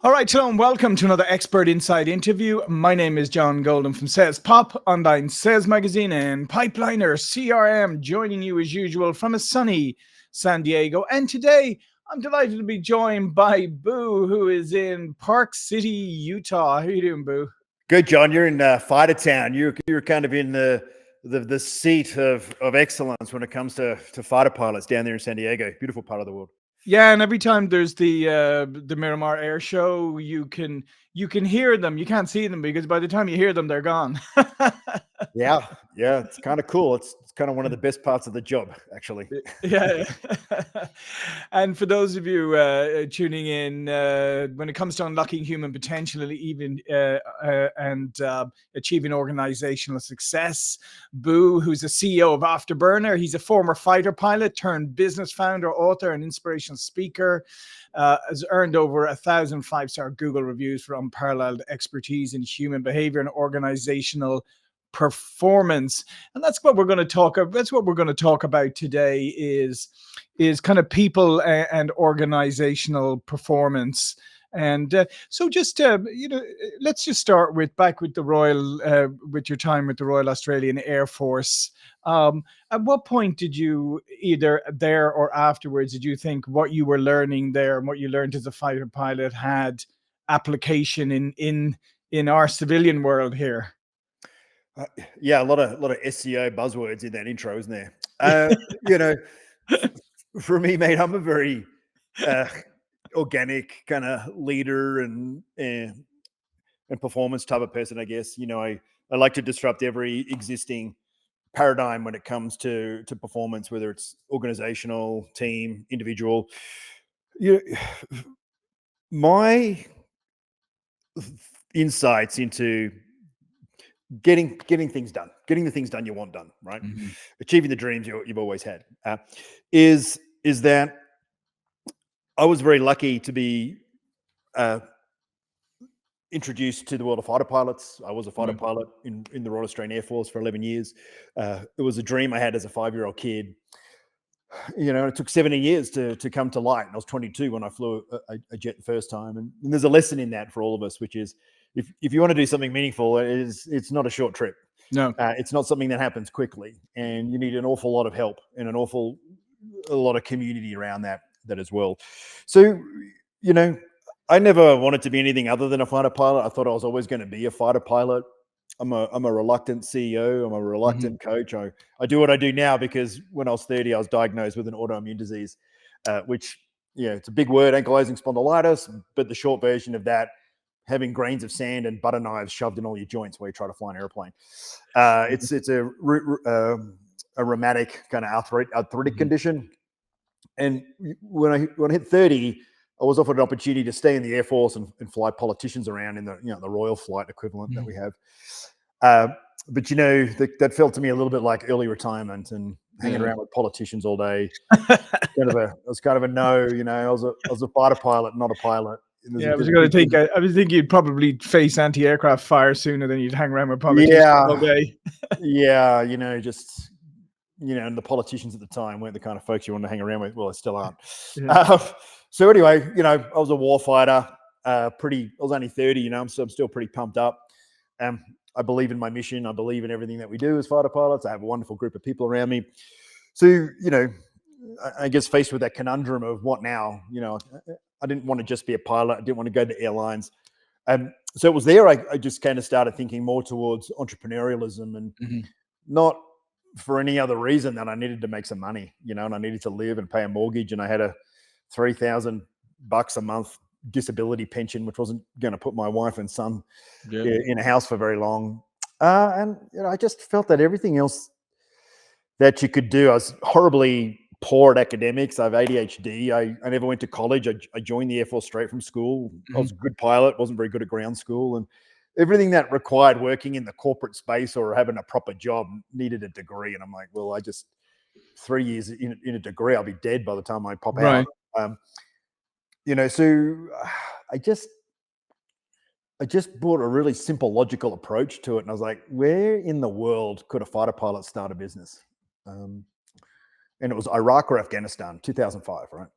All right, hello and welcome to another Expert Inside interview. My name is John Golden from SalesPOP, online sales magazine and Pipeliner CRM, joining you as usual from a sunny San Diego. And today I'm delighted to be joined by Boo, who is in Park City, Utah. How are you doing, Boo? Good, John. You're in Fighter Town. You're kind of in the seat of excellence when it comes to fighter pilots down there in San Diego. Beautiful part of the world. Yeah, and every time there's the Miramar Air Show, you can hear them. You can't see them because by the time you hear them, they're gone. Yeah, it's kind of cool. It's kind of one of the best parts of the job, actually. Yeah. And for those of you tuning in, when it comes to unlocking human potential, and achieving organizational success, Boo, who's the CEO of Afterburner, he's a former fighter pilot turned business founder, author, and inspirational speaker. Has earned over 1,000 five-star Google reviews for unparalleled expertise in human behavior and organizational performance. And that's what we're going to talk about. That's what we're going to talk about today is kind of people and organizational performance. And so just let's just start with back with the Royal with your time with the Royal Australian Air Force. At what point did you, either there or afterwards, did you think what you were learning there and what you learned as a fighter pilot had application in our civilian world here? Yeah, a lot of SEO buzzwords in that intro, isn't there? For me, mate, I'm a very organic kind of leader and performance type of person, I guess. I like to disrupt every existing paradigm when it comes to performance, whether it's organizational, team, individual. My insights into getting things done, getting the things done you want done, right? Mm-hmm. Achieving the dreams you've always had, is that I was very lucky to be introduced to the world of fighter pilots. I was a fighter pilot in the Royal Australian Air Force for 11 years. It was a dream I had as a 5-year-old kid. It took 17 years to come to light. And I was 22 when I flew a jet the first time. And there's a lesson in that for all of us, which is if you want to do something meaningful, it's not a short trip. No, it's not something that happens quickly, and you need an awful lot of help and a lot of community around that as well. So, I never wanted to be anything other than a fighter pilot. I thought I was always going to be a fighter pilot. I'm a reluctant CEO. I'm a reluctant coach. I do what I do now because when I was 30, I was diagnosed with an autoimmune disease, which, it's a big word, ankylosing spondylitis, but the short version of that, having grains of sand and butter knives shoved in all your joints while you try to fly an airplane. It's a rheumatic kind of arthritic condition. And when I hit 30, I was offered an opportunity to stay in the Air Force and fly politicians around in the Royal Flight equivalent that we have. But that felt to me a little bit like early retirement and hanging around with politicians all day. It was kind of a no. I was a fighter pilot, not a pilot. I was thinking you'd probably face anti-aircraft fire sooner than you'd hang around with politicians all day. Yeah, and the politicians at the time weren't the kind of folks you want to hang around with. Well, they still aren't. So anyway, I was a war fighter. I was only 30. So I'm still pretty pumped up. I believe in my mission. I believe in everything that we do as fighter pilots. I have a wonderful group of people around me. So I guess faced with that conundrum of what now? I didn't want to just be a pilot. I didn't want to go to airlines. So it was there. I just kind of started thinking more towards entrepreneurialism and not for any other reason than I needed to make some money, and I needed to live and pay a mortgage. And I had a $3,000 a month disability pension, which wasn't going to put my wife and son in a house for very long. And I just felt that everything else that you could do, I was horribly poor at academics. I have ADHD. I never went to college. I joined the Air Force straight from school. I was a good pilot, wasn't very good at ground school. And everything that required working in the corporate space or having a proper job needed a degree. And I'm like, well, 3 years in a degree, I'll be dead by the time I pop out. So I just brought a really simple, logical approach to it. And I was like, where in the world could a fighter pilot start a business? And it was Iraq or Afghanistan, 2005, right?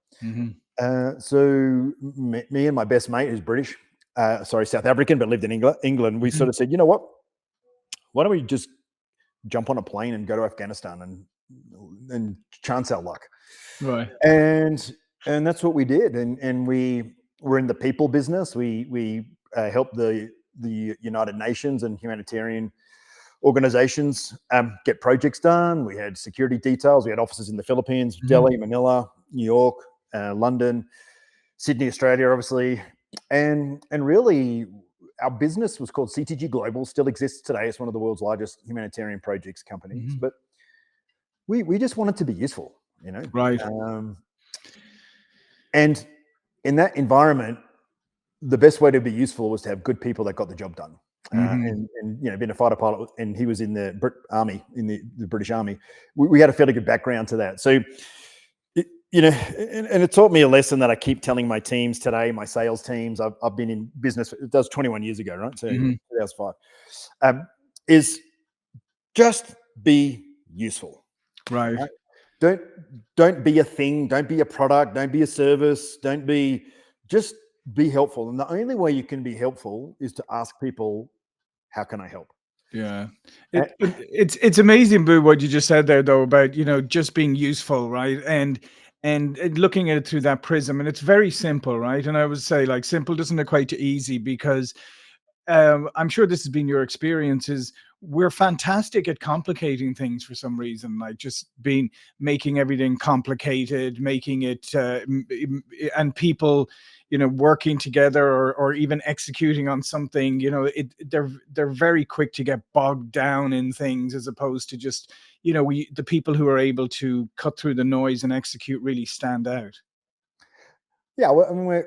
So me and my best mate, who's British, South African, but lived in England, we sort of said, you know what? Why don't we just jump on a plane and go to Afghanistan and chance our luck? Right. And that's what we did. And we were in the people business. We helped the United Nations and humanitarian organizations get projects done. We had security details. We had offices in the Philippines, Delhi, Manila, New York, London, Sydney, Australia, obviously. And really, our business was called CTG Global, still exists today. It's one of the world's largest humanitarian projects companies. But we just wanted to be useful, Right. And in that environment, the best way to be useful was to have good people that got the job done. And being a fighter pilot, and he was in the Army, in the British Army, we had a fairly good background to that. So, and it taught me a lesson that I keep telling my teams today, my sales teams. I've been in business, that was 21 years ago, right? So 2005, is just be useful. Right. Don't be a thing. Don't be a product. Don't be a service. Just be helpful. And the only way you can be helpful is to ask people, how can I help? Yeah. It's amazing, Boo, what you just said there, though, about, just being useful, right? And looking at it through that prism. And it's very simple, right? And I would say, like, simple doesn't equate to easy, because I'm sure this has been your experience, is we're fantastic at complicating things for some reason, like just making everything complicated, making it and people, working together, or even executing on something, they're very quick to get bogged down in things, as opposed to just, the people who are able to cut through the noise and execute really stand out. Yeah, well, I mean,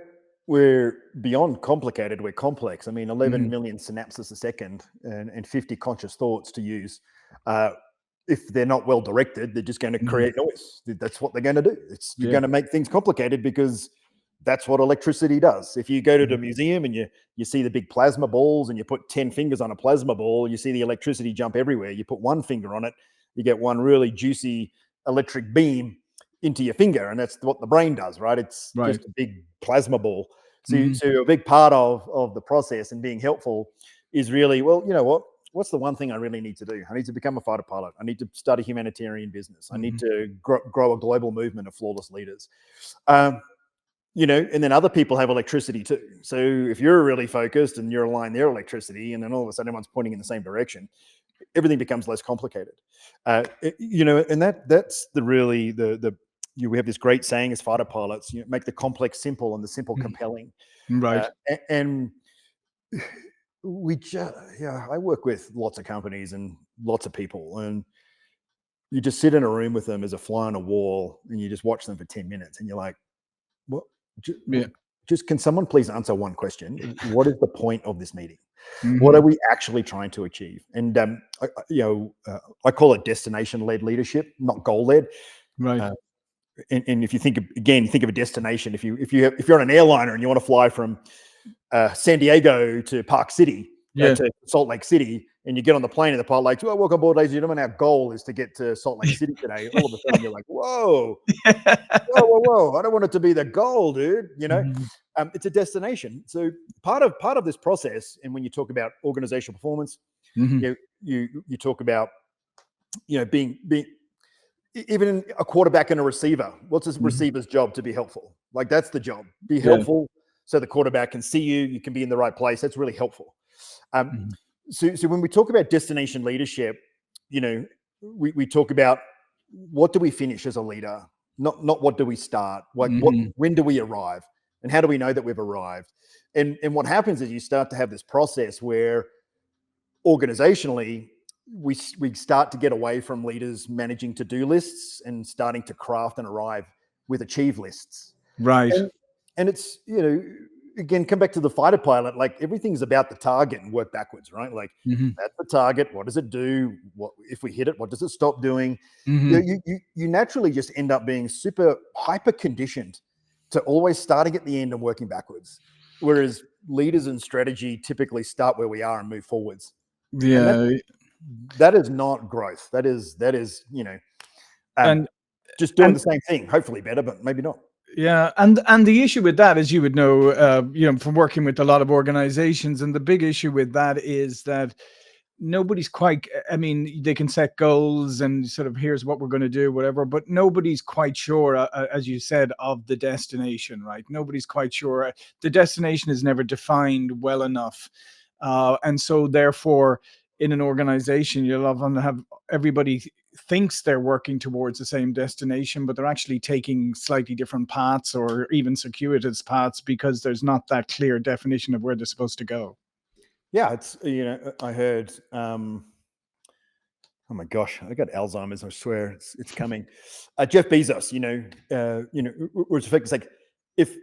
we're beyond complicated. We're complex. I mean, 11 million synapses a second and 50 conscious thoughts to use. If they're not well directed, they're just going to create noise. That's what they're going to do. You're going to make things complicated, because that's what electricity does. If you go to the museum and you see the big plasma balls, and you put 10 fingers on a plasma ball, you see the electricity jump everywhere. You put one finger on it, you get one really juicy electric beam into your finger, and that's what the brain does, right? It's just a big plasma ball. So a big part of the process and being helpful is really, well, you know what? What's the one thing I really need to do? I need to become a fighter pilot. I need to start a humanitarian business. I need to grow a global movement of flawless leaders. And then other people have electricity too. So if you're really focused and you're aligned their electricity, and then all of a sudden everyone's pointing in the same direction, everything becomes less complicated. And that's we have this great saying as fighter pilots, make the complex simple and the simple compelling. Right. And I work with lots of companies and lots of people, and you just sit in a room with them as a fly on a wall, and you just watch them for 10 minutes, and you're like, what? Just can someone please answer one question? What is the point of this meeting? What are we actually trying to achieve? And I call it destination-led leadership, not goal-led. Right. And if you think of a destination, if you're on an airliner and you want to fly from San Diego to Park City, to Salt Lake City, and you get on the plane and the pilot like, well, welcome aboard, ladies and gentlemen. Our goal is to get to Salt Lake City today. All of a sudden, you're like, whoa, whoa! I don't want it to be the goal, dude. It's a destination. So part of this process, and when you talk about organizational performance, you talk about being even a quarterback and a receiver. What's a receiver's job? To be helpful. Like, that's the job. Be helpful, so the quarterback can see you. You can be in the right place. That's really helpful. So when we talk about destination leadership, we talk about, what do we finish as a leader? Not what do we start? When do we arrive? And how do we know that we've arrived? And what happens is you start to have this process where organizationally, we start to get away from leaders managing to-do lists and starting to craft and arrive with achieve lists. Right. And it's, again, come back to the fighter pilot, like, everything's about the target and work backwards, right? Like, that's the target. What does it do? What if we hit it? What does it stop doing? You naturally just end up being super hyper conditioned to always starting at the end and working backwards. Whereas leaders in strategy typically start where we are and move forwards. Yeah. That is not growth. That is, and just doing the same thing, hopefully better, but maybe not. Yeah, and the issue with that, as you would know, from working with a lot of organizations, and the big issue with that is that nobody's quite. I mean, they can set goals and sort of here's what we're going to do, whatever, but nobody's quite sure, as you said, of the destination, right? Nobody's quite sure. The destination is never defined well enough, and so therefore, in an organization, you'll often have everybody thinks they're working towards the same destination, but they're actually taking slightly different paths or even circuitous paths because there's not that clear definition of where they're supposed to go. Yeah, it's I heard. Oh my gosh, I got Alzheimer's. I swear it's coming. Jeff Bezos, was effectively like, if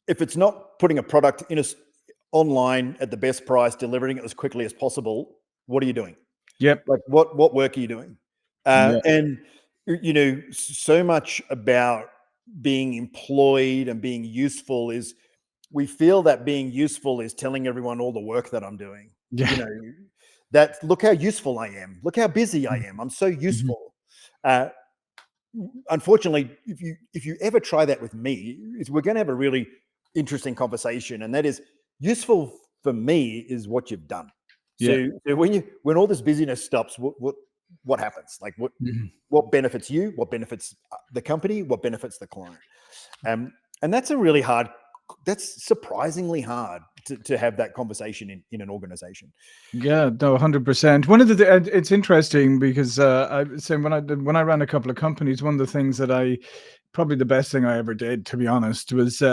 if it's not putting a product in online at the best price, delivering it as quickly as possible, what are you doing? Yep. Like what work are you doing? Yeah. And so much about being employed and being useful is, we feel that being useful is telling everyone all the work that I'm doing. Yeah. That look how useful I am. Look how busy I am. I'm so Mhm. useful. Uh, Unfortunately, if you ever try that with me, we're going to have a really interesting conversation, and that is, useful for me is what you've done. Yeah. So when all this busyness stops, what happens? Like Mhm. what benefits you? What benefits the company? What benefits the client? And that's a really hard. That's surprisingly hard to have that conversation in an organization. Yeah, no, 100%. One of it's interesting because I saying when I ran a couple of companies, one of the things that probably the best thing I ever did, to be honest, was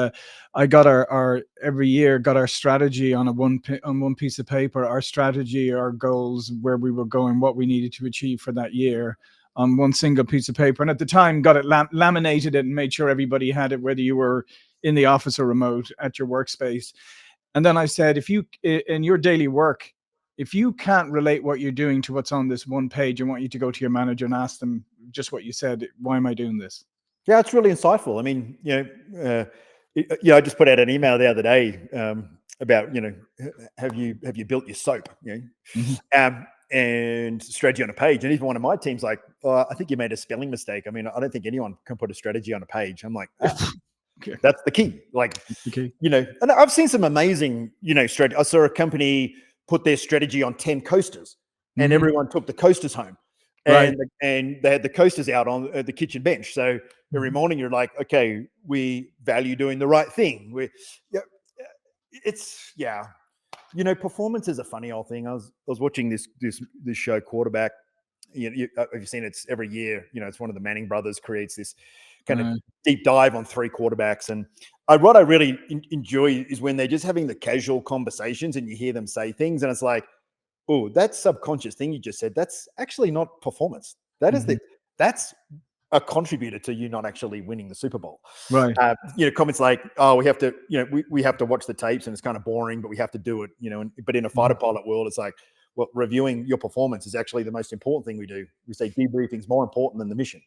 I got our every year got our strategy on on one piece of paper, our strategy, our goals, where we were going, what we needed to achieve for that year on one single piece of paper. And at the time, got it laminated it and made sure everybody had it, whether you were in the office or remote at your workspace. And then I said, if you in your daily work, if you can't relate what you're doing to what's on this one page, I want you to go to your manager and ask them just what you said. Why am I doing this? Yeah, it's really insightful. I mean, I just put out an email the other day about, have you built your soap? Mhm. And strategy on a page. And even one of my team's like, oh, I think you made a spelling mistake. I mean, I don't think anyone can put a strategy on a page. I'm like, Okay. that's the key. Like, Okay. and I've seen some amazing, strategy. I saw a company put their strategy on 10 coasters, and Mhm. everyone took the coasters home, Right. and they had the coasters out on the kitchen bench. So every Mhm. morning you're like, okay, we value doing the right thing. Yeah, yeah. Performance is a funny old thing. I was watching this show, Quarterback. Have you seen it? It's every year. It's one of the Manning brothers creates this kind of Uh, deep dive on 3 quarterbacks. And what I really enjoy is when they're just having the casual conversations and you hear them say things, and it's like, oh, that subconscious thing you just said, that's actually not performance. mhm. That's a contributor to you not actually winning the Super Bowl. Right. Comments like, "Oh, we have to, we have to watch the tapes, and it's kind of boring, but we have to do it." But in a fighter Mhm. pilot world, it's like, well, reviewing your performance is actually the most important thing we do. We say debriefing is more important than the mission.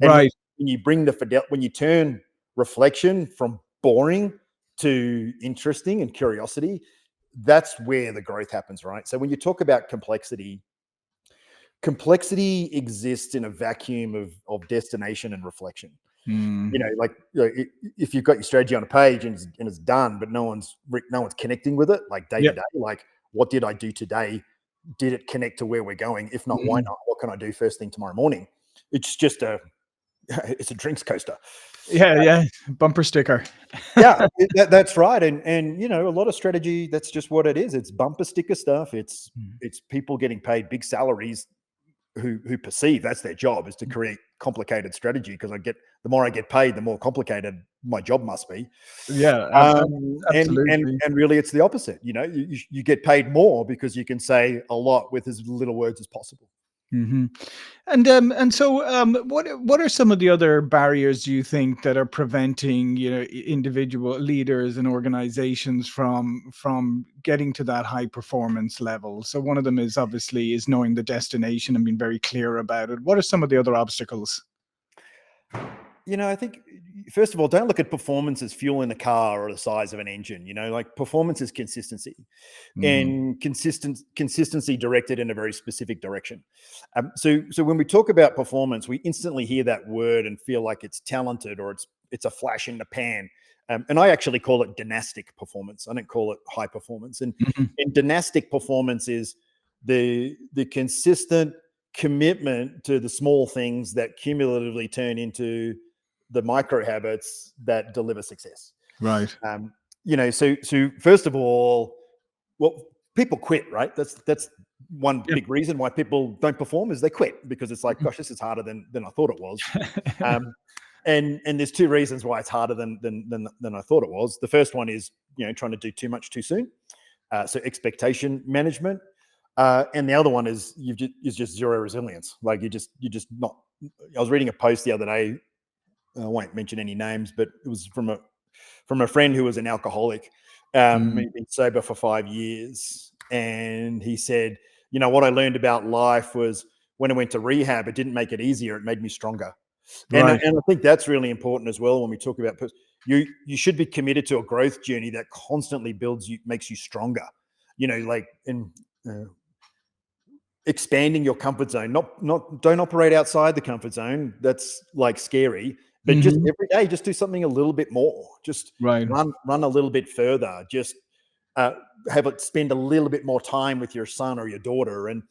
And Right. when you bring when you turn reflection from boring to interesting and curiosity, that's where the growth happens, right? So when you talk about complexity exists in a vacuum of destination and reflection. Mm. If you've got your strategy on a page and it's done, but no one's connecting with it, like day to Yep. day, like, what did I do today? Did it connect to where we're going? If not, why Mhm. not? What can I do first thing tomorrow morning? It's just it's a drinks coaster. Yeah. Yeah. Bumper sticker. Yeah, that's right. And a lot of strategy, that's just what it is. It's bumper sticker stuff. Mm. It's people getting paid big salaries who perceive that's their job, is to create complicated strategy, because the more I get paid, the more complicated my job must be. Yeah. And really, it's the opposite. You get paid more because you can say a lot with as little words as possible. Hmm. And so what are some of the other barriers do you think that are preventing individual leaders and organizations from getting to that high performance level? So one of them is obviously is knowing the destination and being very clear about it. What are some of the other obstacles? I think, first of all, don't look at performance as fuel in a car or the size of an engine. Like, performance is consistency, Mm. and consistency directed in a very specific direction. So when we talk about performance, we instantly hear that word and feel like it's talented, or it's a flash in the pan. And I actually call it dynastic performance. I don't call it high performance. And dynastic performance is the consistent commitment to the small things that cumulatively turn into the micro habits that deliver success. Right. So first of all, well, people quit, right? That's one big reason why people don't perform is they quit, because it's like, gosh, this is harder than I thought it was. And there's two reasons why it's harder than I thought it was. The first one is, trying to do too much too soon. So expectation management. And the other one is just zero resilience. Like you're just not. I was reading a post the other day. I won't mention any names, but it was from a friend who was an alcoholic. He'd been sober for 5 years, and he said, what I learned about life was when I went to rehab, it didn't make it easier; it made me stronger. Right. And I think that's really important as well when we talk about you should be committed to a growth journey that constantly builds you, makes you stronger. Expanding your comfort zone. Don't operate outside the comfort zone. That's like scary. But just every day, just do something a little bit more. Just run a little bit further. Just have it spend a little bit more time with your son or your daughter. And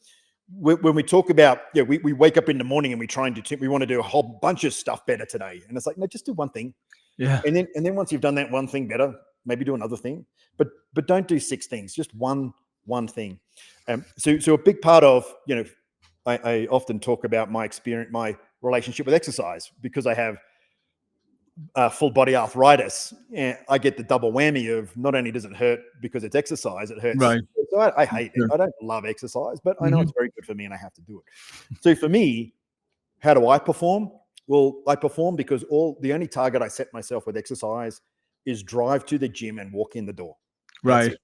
when we talk about, we wake up in the morning and we try and we want to do a whole bunch of stuff better today. And it's like, no, just do one thing. Yeah. And then once you've done that one thing better, maybe do another thing. But don't do 6 things. Just one thing. So a big part of, I often talk about my experience, my relationship with exercise, because I have full body arthritis. And I get the double whammy of not only does it hurt because it's exercise, it hurts. Right. So I hate it. I don't love exercise, but I know it's very good for me and I have to do it. So for me, how do I perform? Well, I perform because the only target I set myself with exercise is drive to the gym and walk in the door. Right.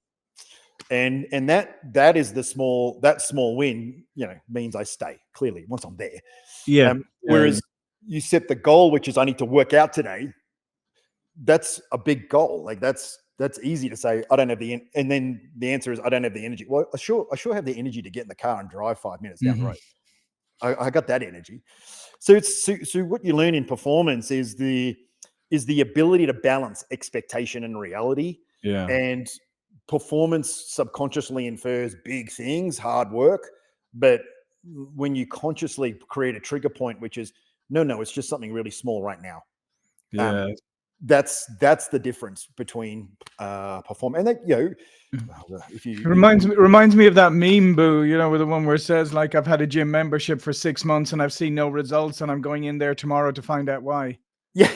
And that is the small win, means I stay clearly once I'm there. Yeah. Whereas you set the goal, which is I need to work out today. That's a big goal. Like that's easy to say. I don't have and then the answer is I don't have the energy. Well, I sure have the energy to get in the car and drive 5 minutes down the road. I got that energy. So what you learn in performance is the ability to balance expectation and reality. Yeah. And performance subconsciously infers big things, hard work. But when you consciously create a trigger point, which is, no, it's just something really small right now. Yeah. That's the difference between perform and that, if you It reminds me of that meme, Boo, with the one where it says, like, I've had a gym membership for 6 months and I've seen no results and I'm going in there tomorrow to find out why. Yeah.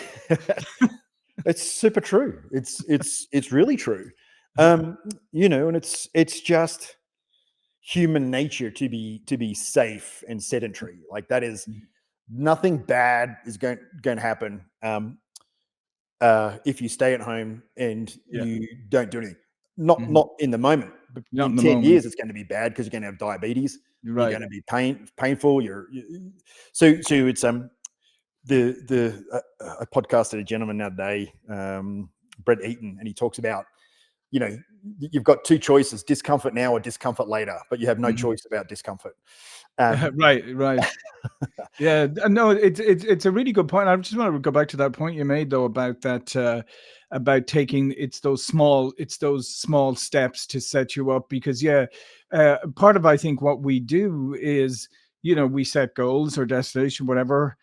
It's super true. It's really true. And it's just human nature to be safe and sedentary. Like that is nothing bad is going to happen if you stay at home and you don't do anything. Not in the moment. But in 10 years, it's going to be bad because you're going to have diabetes. Right. You're going to be painful. So it's I podcasted a gentleman the other day, Brett Eaton, and he talks about, you've got 2 choices: discomfort now or discomfort later, but you have no choice about discomfort. Right. Yeah, no, it's a really good point. I just want to go back to that point you made though about that, about taking those small steps to set you up, because part of, I think, what we do is, we set goals or destination, whatever,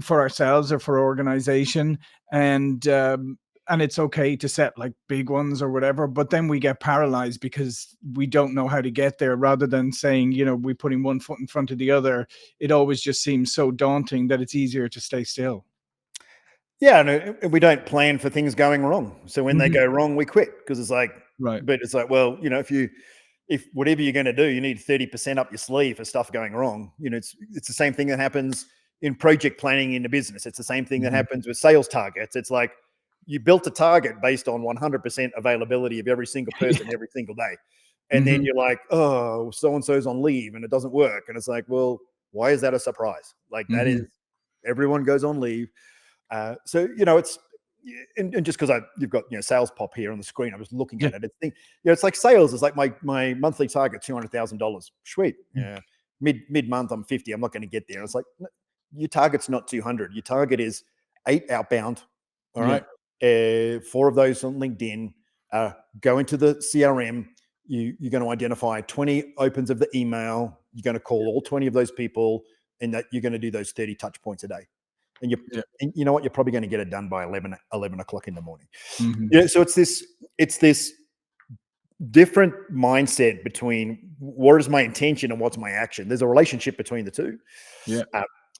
for ourselves or for our organization, and it's okay to set like big ones or whatever, but then we get paralyzed because we don't know how to get there. Rather than saying, we're putting one foot in front of the other, it always just seems so daunting that it's easier to stay still. Yeah, and we don't plan for things going wrong. So when they go wrong, we quit, because it's like, Right. But it's like, well, if whatever you're going to do, you need 30% up your sleeve for stuff going wrong. It's the same thing that happens in project planning in the business. It's the same thing that happens with sales targets. It's like you built a target based on 100% availability of every single person every single day. And then you're like, oh, so-and-so's on leave and it doesn't work. And it's like, well, why is that a surprise? Like that is, everyone goes on leave. So, it's, and just because you've got, SalesPOP here on the screen, I was looking at it. It's like sales is like my monthly target, $200,000. Sweet. Yeah. Mid-month, I'm 50. I'm not going to get there. It's like, your target's not 200. Your target is 8 outbound, All right. 4 of those on LinkedIn. Go into the CRM. You're going to identify 20 opens of the email. You're going to call all 20 of those people, and that you're going to do those 30 touch points a day. And and you know what? You're probably going to get it done by 11 o'clock in the morning. Mm-hmm. So it's this different mindset between what is my intention and what's my action. There's a relationship between the two.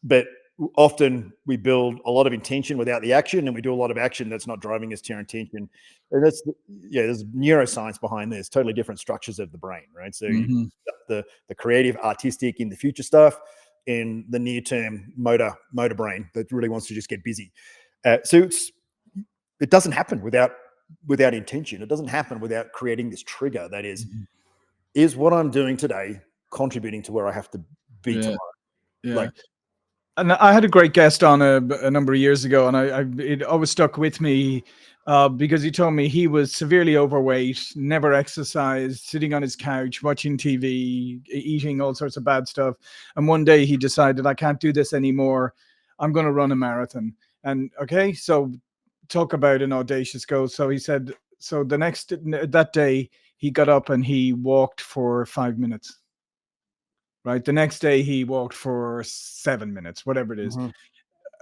But often we build a lot of intention without the action, and we do a lot of action that's not driving us to our intention. And there's neuroscience behind this, totally different structures of the brain, right? So Mm-hmm. the creative, artistic, in the future stuff, and the near term motor brain that really wants to just get busy. So it doesn't happen without intention. It doesn't happen without creating this trigger that is what I'm doing today contributing to where I have to be tomorrow? Like, and I had a great guest on a number of years ago, and it always stuck with me because he told me he was severely overweight, never exercised, sitting on his couch, watching TV, eating all sorts of bad stuff. And one day he decided, I can't do this anymore. I'm going to run a marathon. And okay, so talk about an audacious goal. So he said, so that day he got up and he walked for 5 minutes. Right. The next day he walked for 7 minutes, whatever it is.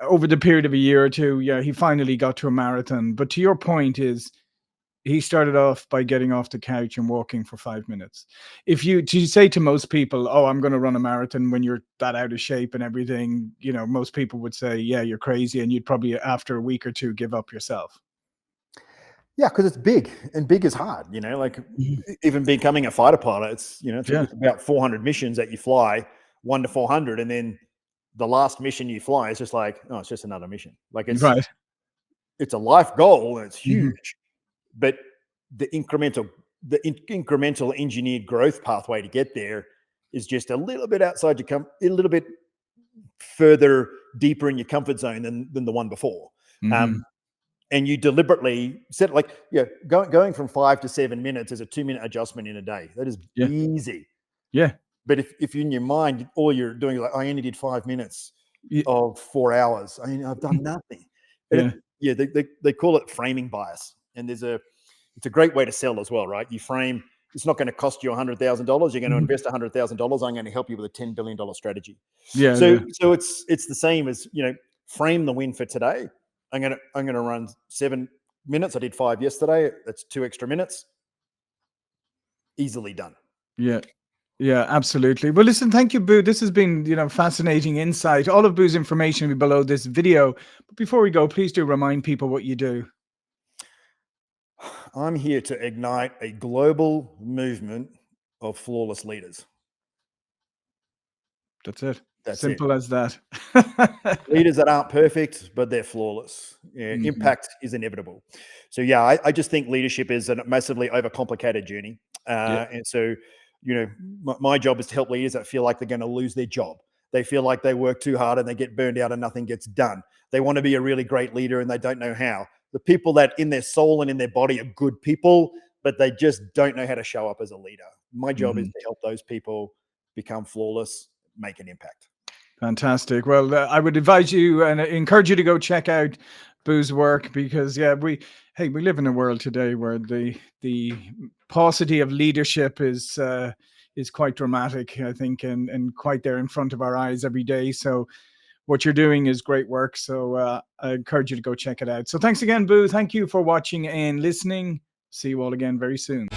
Over the period of a year or two, he finally got to a marathon. But to your point is, he started off by getting off the couch and walking for 5 minutes. If you say to most people, oh, I'm going to run a marathon, when you're that out of shape and everything, most people would say, yeah, you're crazy. And you'd probably, after a week or two, give up yourself. Yeah, because it's big, and big is hard. Like even becoming a fighter pilot, it's about 400 missions that you fly, 1 to 400, and then the last mission you fly is just like, oh, it's just another mission. Like it's a life goal, and it's huge, but the incremental engineered growth pathway to get there is just a little bit outside a little bit further deeper in your comfort zone than the one before. And you deliberately set going from 5 to 7 minutes is a 2-minute adjustment in a day. That is easy. Yeah. But if in your mind, all you're doing is like, I only did 5 minutes of 4 hours. I mean, I've done nothing. They call it framing bias. And it's a great way to sell as well, right? You frame, it's not going to cost you $100,000. You're going to invest $100,000. I'm going to help you with a $10 billion strategy. So it's the same as, frame the win for today. I'm gonna run 7 minutes. I did 5 yesterday. That's 2 extra minutes. Easily done. Yeah, absolutely. Well, listen, thank you, Boo. This has been, fascinating insight. All of Boo's information will be below this video. But before we go, please do remind people what you do. I'm here to ignite a global movement of flawless leaders. That's it. That's simple as that. Leaders that aren't perfect, but they're flawless. Impact is inevitable. So I just think leadership is a massively overcomplicated journey. And so, my job is to help leaders that feel like they're going to lose their job. They feel like they work too hard and they get burned out and nothing gets done. They want to be a really great leader and they don't know how. The people that in their soul and in their body are good people, but they just don't know how to show up as a leader. My job is to help those people become flawless, make an impact. Fantastic. Well, I would advise you and encourage you to go check out Boo's work, because we live in a world today where the paucity of leadership is quite dramatic, I think, and quite there in front of our eyes every day. So what you're doing is great work. So I encourage you to go check it out. So thanks again, Boo. Thank you for watching and listening. See you all again very soon.